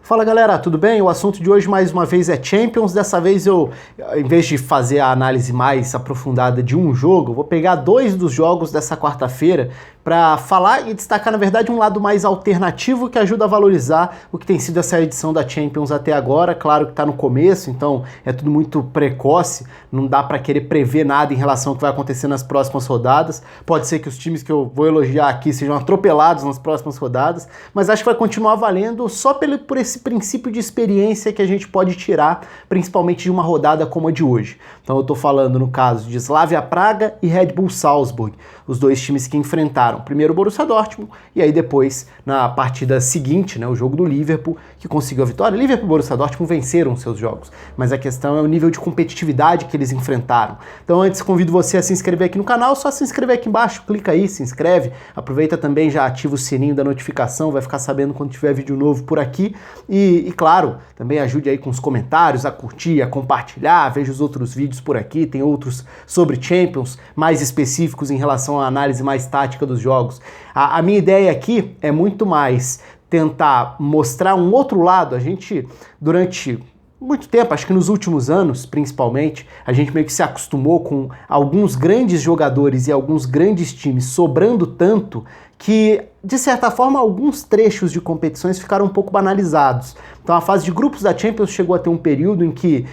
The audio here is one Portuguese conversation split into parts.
Fala galera, tudo bem? O assunto de hoje mais uma vez é Champions. Dessa vez eu, em vez de fazer a análise mais aprofundada de um jogo, eu vou pegar dois dos jogos dessa quarta-feira para falar e destacar, na verdade, um lado mais alternativo que ajuda a valorizar o que tem sido essa edição da Champions até agora. Claro que está no começo, então é tudo muito precoce, não dá para querer prever nada em relação ao que vai acontecer nas próximas rodadas. Pode ser que os times que eu vou elogiar aqui sejam atropelados nas próximas rodadas, mas acho que vai continuar valendo só por esse princípio de experiência que a gente pode tirar, principalmente de uma rodada como a de hoje. Então eu estou falando, no caso, de Slavia Praga e Red Bull Salzburg, os dois times que enfrentaram primeiro o Borussia Dortmund e aí depois, na partida seguinte, né, o jogo do Liverpool, que conseguiu a vitória. Liverpool e Borussia Dortmund venceram seus jogos, mas a questão é o nível de competitividade que eles enfrentaram. Então antes convido você a se inscrever aqui no canal, só se inscrever aqui embaixo, clica aí, se inscreve, aproveita também, já ativa o sininho da notificação, vai ficar sabendo quando tiver vídeo novo por aqui e claro, também ajude aí com os comentários, a curtir, a compartilhar, veja os outros vídeos por aqui, tem outros sobre Champions, mais específicos em relação à análise mais tática dos jogos. A minha ideia aqui é muito mais tentar mostrar um outro lado. A gente, durante muito tempo, acho que nos últimos anos, principalmente, a gente meio que se acostumou com alguns grandes jogadores e alguns grandes times sobrando tanto que, de certa forma, alguns trechos de competições ficaram um pouco banalizados. Então a fase de grupos da Champions chegou a ter um período em que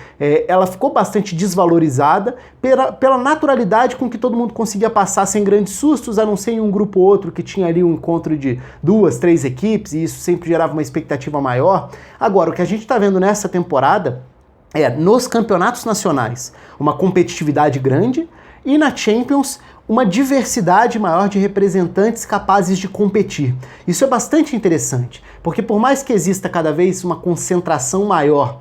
ela ficou bastante desvalorizada pela naturalidade com que todo mundo conseguia passar sem grandes sustos, a não ser em um grupo ou outro que tinha ali um encontro de 2, 3 equipes, e isso sempre gerava uma expectativa maior. Agora, o que a gente está vendo nessa temporada é, nos campeonatos nacionais, uma competitividade grande, e na Champions, uma diversidade maior de representantes capazes de competir. Isso é bastante interessante, porque por mais que exista cada vez uma concentração maior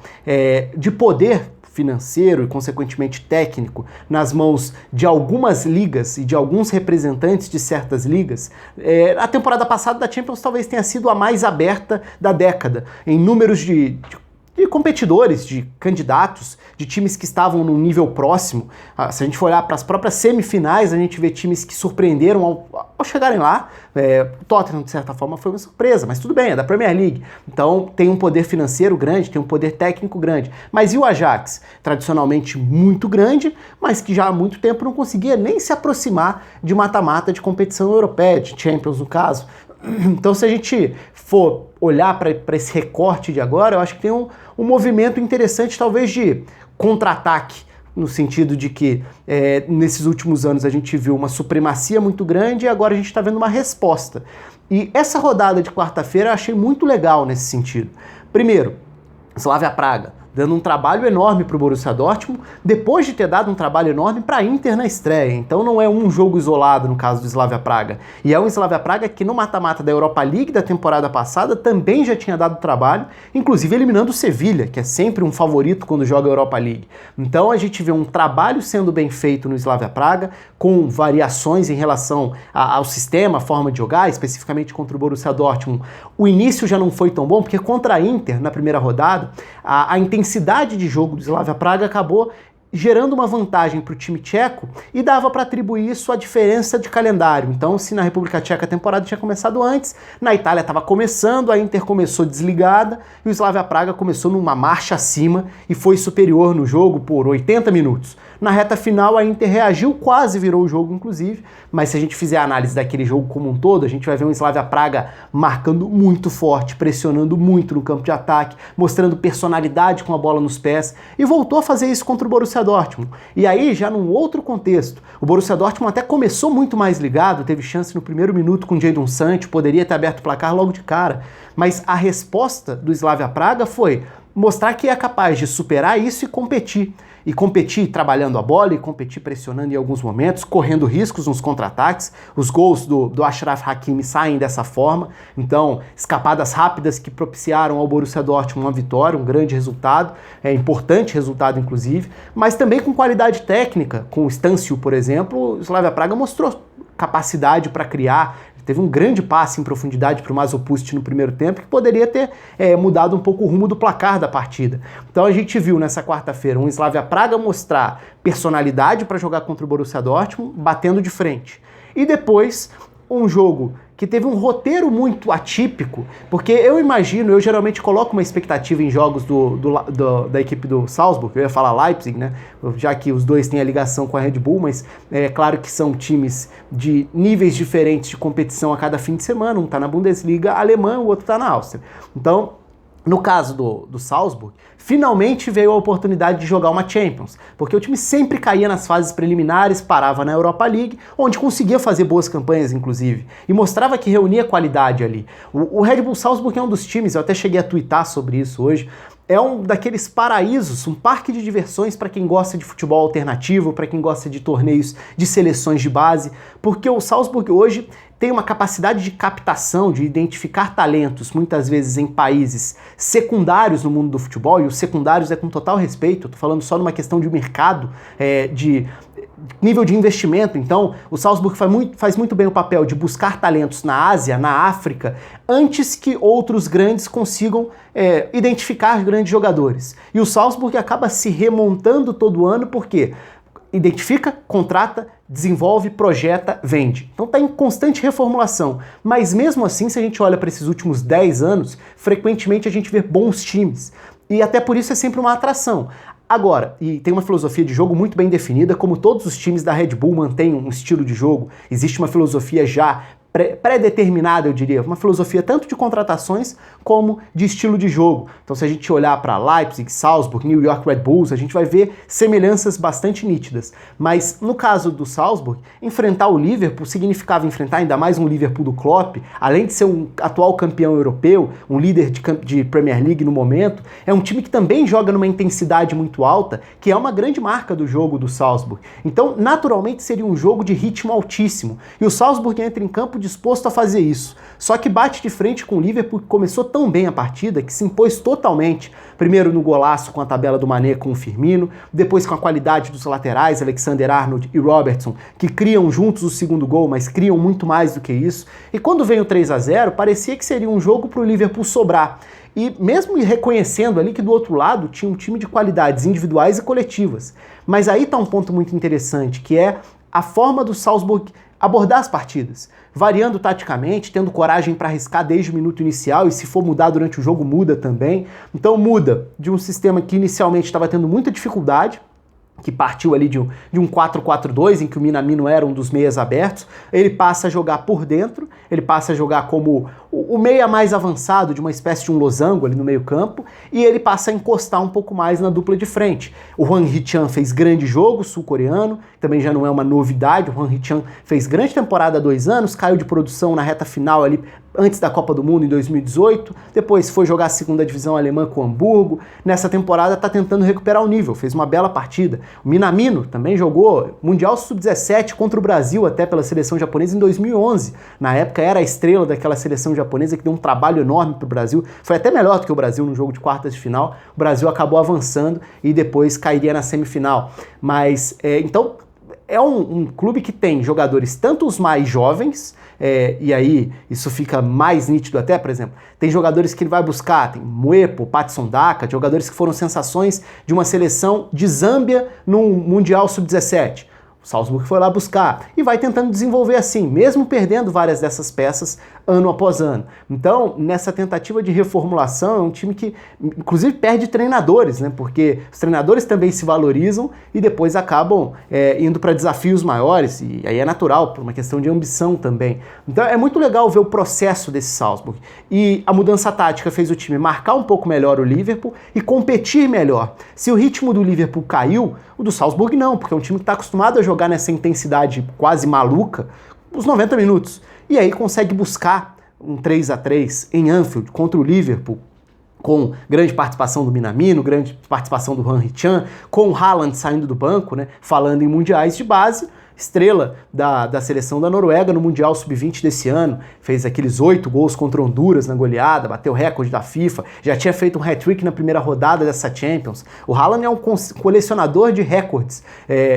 de poder financeiro e, consequentemente, técnico nas mãos de algumas ligas e de alguns representantes de certas ligas, a temporada passada da Champions talvez tenha sido a mais aberta da década, em números de competidores, de candidatos, de times que estavam num nível próximo. Se a gente for olhar para as próprias semifinais, a gente vê times que surpreenderam ao chegarem lá. O Tottenham, de certa forma, foi uma surpresa, mas tudo bem, é da Premier League. Então tem um poder financeiro grande, tem um poder técnico grande. Mas e o Ajax? Tradicionalmente muito grande, mas que já há muito tempo não conseguia nem se aproximar de mata-mata de competição europeia, de Champions no caso. Então, se a gente for olhar para esse recorte de agora, eu acho que tem um movimento interessante, talvez, de contra-ataque, no sentido de que nesses últimos anos a gente viu uma supremacia muito grande e agora a gente está vendo uma resposta. E essa rodada de quarta-feira eu achei muito legal nesse sentido. Primeiro, Slavia Praga dando um trabalho enorme para o Borussia Dortmund, depois de ter dado um trabalho enorme para a Inter na estreia. Então não é um jogo isolado no caso do Slavia Praga. E é um Slavia Praga que no mata-mata da Europa League da temporada passada também já tinha dado trabalho, inclusive eliminando o Sevilha, que é sempre um favorito quando joga a Europa League. Então a gente vê um trabalho sendo bem feito no Slavia Praga, com variações em relação ao sistema, a forma de jogar, especificamente contra o Borussia Dortmund. O início já não foi tão bom, porque contra a Inter, na primeira rodada, a intensidade de jogo do Slavia Praga acabou gerando uma vantagem para o time tcheco e dava para atribuir isso à diferença de calendário. Então, se na República Tcheca a temporada tinha começado antes, na Itália estava começando, a Inter começou desligada e o Slavia Praga começou numa marcha acima e foi superior no jogo por 80 minutos. Na reta final, a Inter reagiu, quase virou o jogo, inclusive, mas se a gente fizer a análise daquele jogo como um todo, a gente vai ver um Slavia Praga marcando muito forte, pressionando muito no campo de ataque, mostrando personalidade com a bola nos pés, e voltou a fazer isso contra o Borussia Dortmund. E aí, já num outro contexto, o Borussia Dortmund até começou muito mais ligado, teve chance no primeiro minuto com o Jadon Sancho, poderia ter aberto o placar logo de cara, mas a resposta do Slavia Praga foi mostrar que é capaz de superar isso e competir. E competir trabalhando a bola, e competir pressionando em alguns momentos, correndo riscos nos contra-ataques. Os gols do Achraf Hakimi saem dessa forma. Então, escapadas rápidas que propiciaram ao Borussia Dortmund uma vitória, um grande resultado, importante resultado inclusive, mas também com qualidade técnica. Com o Stanciu, por exemplo, o Slavia Praga mostrou capacidade para criar. Teve um grande passe em profundidade para o Masopust no primeiro tempo, que poderia ter mudado um pouco o rumo do placar da partida. Então a gente viu nessa quarta-feira um Slavia Praga mostrar personalidade para jogar contra o Borussia Dortmund, batendo de frente. E depois um jogo que teve um roteiro muito atípico, porque eu geralmente coloco uma expectativa em jogos da equipe do Salzburg, eu ia falar Leipzig, né, já que os dois têm a ligação com a Red Bull, mas é claro que são times de níveis diferentes de competição a cada fim de semana, um tá na Bundesliga alemã, o outro tá na Áustria. Então, no caso do Salzburg, finalmente veio a oportunidade de jogar uma Champions, porque o time sempre caía nas fases preliminares, parava na Europa League, onde conseguia fazer boas campanhas, inclusive, e mostrava que reunia qualidade ali. O Red Bull Salzburg é um dos times, eu até cheguei a twittar sobre isso hoje, é um daqueles paraísos, um parque de diversões para quem gosta de futebol alternativo, para quem gosta de torneios de seleções de base, porque o Salzburg hoje tem uma capacidade de captação, de identificar talentos, muitas vezes em países secundários no mundo do futebol, e os secundários é com total respeito, eu tô falando só numa questão de mercado, de nível de investimento. Então, o Salzburg faz muito bem o papel de buscar talentos na Ásia, na África, antes que outros grandes consigam identificar grandes jogadores. E o Salzburg acaba se remontando todo ano, porque identifica, contrata, desenvolve, projeta, vende. Então está em constante reformulação. Mas mesmo assim, se a gente olha para esses últimos 10 anos, frequentemente a gente vê bons times. E até por isso é sempre uma atração. Agora, e tem uma filosofia de jogo muito bem definida, como todos os times da Red Bull mantêm um estilo de jogo, existe uma filosofia já pré-determinada, eu diria, uma filosofia tanto de contratações como de estilo de jogo. Então, se a gente olhar para Leipzig, Salzburg, New York Red Bulls, a gente vai ver semelhanças bastante nítidas. Mas, no caso do Salzburg, enfrentar o Liverpool significava enfrentar ainda mais um Liverpool do Klopp, além de ser um atual campeão europeu, um líder de Premier League no momento, é um time que também joga numa intensidade muito alta, que é uma grande marca do jogo do Salzburg. Então, naturalmente, seria um jogo de ritmo altíssimo. E o Salzburg entra em campo disposto a fazer isso. Só que bate de frente com o Liverpool, que começou tão bem a partida, que se impôs totalmente, primeiro no golaço com a tabela do Mané com o Firmino, depois com a qualidade dos laterais, Alexander-Arnold e Robertson, que criam juntos o segundo gol, mas criam muito mais do que isso. E quando veio o 3-0, parecia que seria um jogo para o Liverpool sobrar. E mesmo reconhecendo ali que do outro lado tinha um time de qualidades individuais e coletivas. Mas aí está um ponto muito interessante, que é a forma do Salzburg abordar as partidas, variando taticamente, tendo coragem para arriscar desde o minuto inicial, e se for mudar durante o jogo, muda também. Então muda de um sistema que inicialmente estava tendo muita dificuldade, que partiu ali de um 4-4-2, em que o Minamino era um dos meias abertos, ele passa a jogar por dentro, ele passa a jogar como o meia mais avançado, de uma espécie de um losango ali no meio campo, e ele passa a encostar um pouco mais na dupla de frente. O Hwang Hee-chan fez grande jogo, sul-coreano, também já não é uma novidade, o Hwang Hee-chan fez grande temporada há 2 anos, caiu de produção na reta final ali, antes da Copa do Mundo em 2018, depois foi jogar a segunda divisão alemã com o Hamburgo, nessa temporada está tentando recuperar o nível, fez uma bela partida. O Minamino também jogou Mundial Sub-17 contra o Brasil, até pela seleção japonesa em 2011, na época era a estrela daquela seleção japonesa que deu um trabalho enorme para o Brasil, foi até melhor do que o Brasil no jogo de quartas de final, o Brasil acabou avançando e depois cairia na semifinal, mas então é um clube que tem jogadores tanto os mais jovens, e aí isso fica mais nítido até, por exemplo, tem jogadores que ele vai buscar, tem Muepo, Patson Daka, jogadores que foram sensações de uma seleção de Zâmbia no Mundial Sub-17. O Salzburg foi lá buscar e vai tentando desenvolver assim, mesmo perdendo várias dessas peças ano após ano. Então, nessa tentativa de reformulação, é um time que, inclusive, perde treinadores, né? Porque os treinadores também se valorizam e depois acabam indo para desafios maiores, e aí é natural, por uma questão de ambição também. Então, é muito legal ver o processo desse Salzburg. E a mudança tática fez o time marcar um pouco melhor o Liverpool e competir melhor. Se o ritmo do Liverpool caiu, o do Salzburg não, porque é um time que está acostumado a jogar nessa intensidade quase maluca os 90 minutos. E aí consegue buscar um 3-3 em Anfield contra o Liverpool, com grande participação do Minamino, grande participação do Hwang Hee-chan, com o Haaland saindo do banco, né, falando em mundiais de base, estrela da seleção da Noruega no Mundial Sub-20 desse ano, fez aqueles 8 gols contra Honduras na goleada, bateu o recorde da FIFA, já tinha feito um hat-trick na primeira rodada dessa Champions. O Haaland é um colecionador de recordes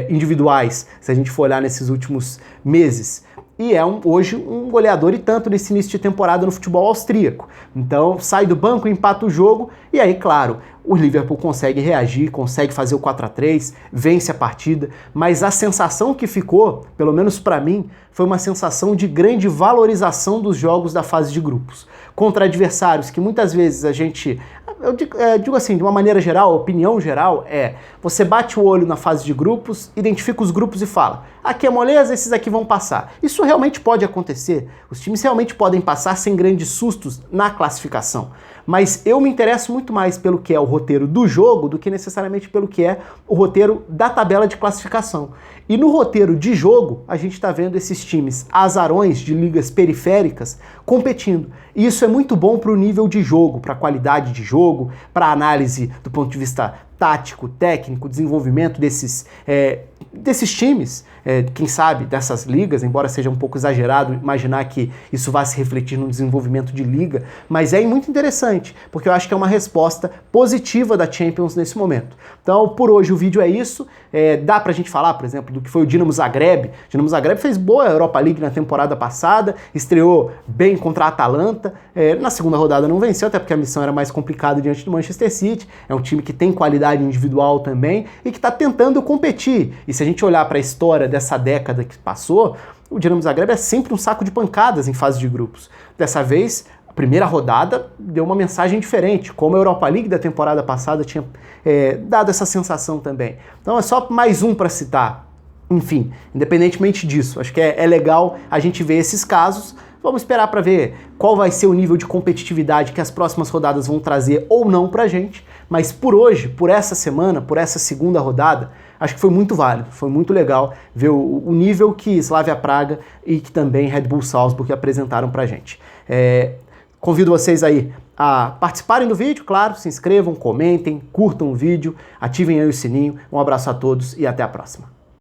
individuais, se a gente for olhar nesses últimos meses. e é hoje um goleador e tanto nesse início de temporada no futebol austríaco. Então sai do banco, empata o jogo e aí, claro, o Liverpool consegue reagir, consegue fazer o 4-3, vence a partida, mas a sensação que ficou, pelo menos para mim, foi uma sensação de grande valorização dos jogos da fase de grupos, contra adversários que muitas vezes a gente, eu digo assim, de uma maneira geral, a opinião geral é, você bate o olho na fase de grupos, identifica os grupos e fala, aqui é moleza, esses aqui vão passar. Isso realmente pode acontecer, os times realmente podem passar sem grandes sustos na classificação, mas eu me interesso muito mais pelo que é o roteiro do jogo do que necessariamente pelo que é o roteiro da tabela de classificação. E no roteiro de jogo, a gente está vendo esses times azarões de ligas periféricas competindo. E isso é muito bom para o nível de jogo, para a qualidade de jogo, para a análise do ponto de vista tático, técnico, desenvolvimento desses times, quem sabe, dessas ligas, embora seja um pouco exagerado imaginar que isso vai se refletir no desenvolvimento de liga, mas é muito interessante, porque eu acho que é uma resposta positiva da Champions nesse momento. Então, por hoje o vídeo é isso, dá pra gente falar, por exemplo, do que foi o Dinamo Zagreb. O Dinamo Zagreb fez boa Europa League na temporada passada, estreou bem contra a Atalanta, na segunda rodada não venceu, até porque a missão era mais complicada diante do Manchester City, é um time que tem qualidade individual também e que está tentando competir. E se a gente olhar para a história dessa década que passou, o Dinamo Zagreb é sempre um saco de pancadas em fase de grupos. Dessa vez, a primeira rodada deu uma mensagem diferente, como a Europa League da temporada passada tinha dado essa sensação também. Então é só mais um para citar. Enfim, independentemente disso, acho que é legal a gente ver esses casos. Vamos esperar para ver qual vai ser o nível de competitividade que as próximas rodadas vão trazer ou não pra gente, mas por hoje, por essa semana, por essa segunda rodada, acho que foi muito válido, foi muito legal ver o nível que Slavia Praga e que também Red Bull Salzburg apresentaram pra gente. Convido vocês aí a participarem do vídeo, claro, se inscrevam, comentem, curtam o vídeo, ativem aí o sininho. Um abraço a todos e até a próxima.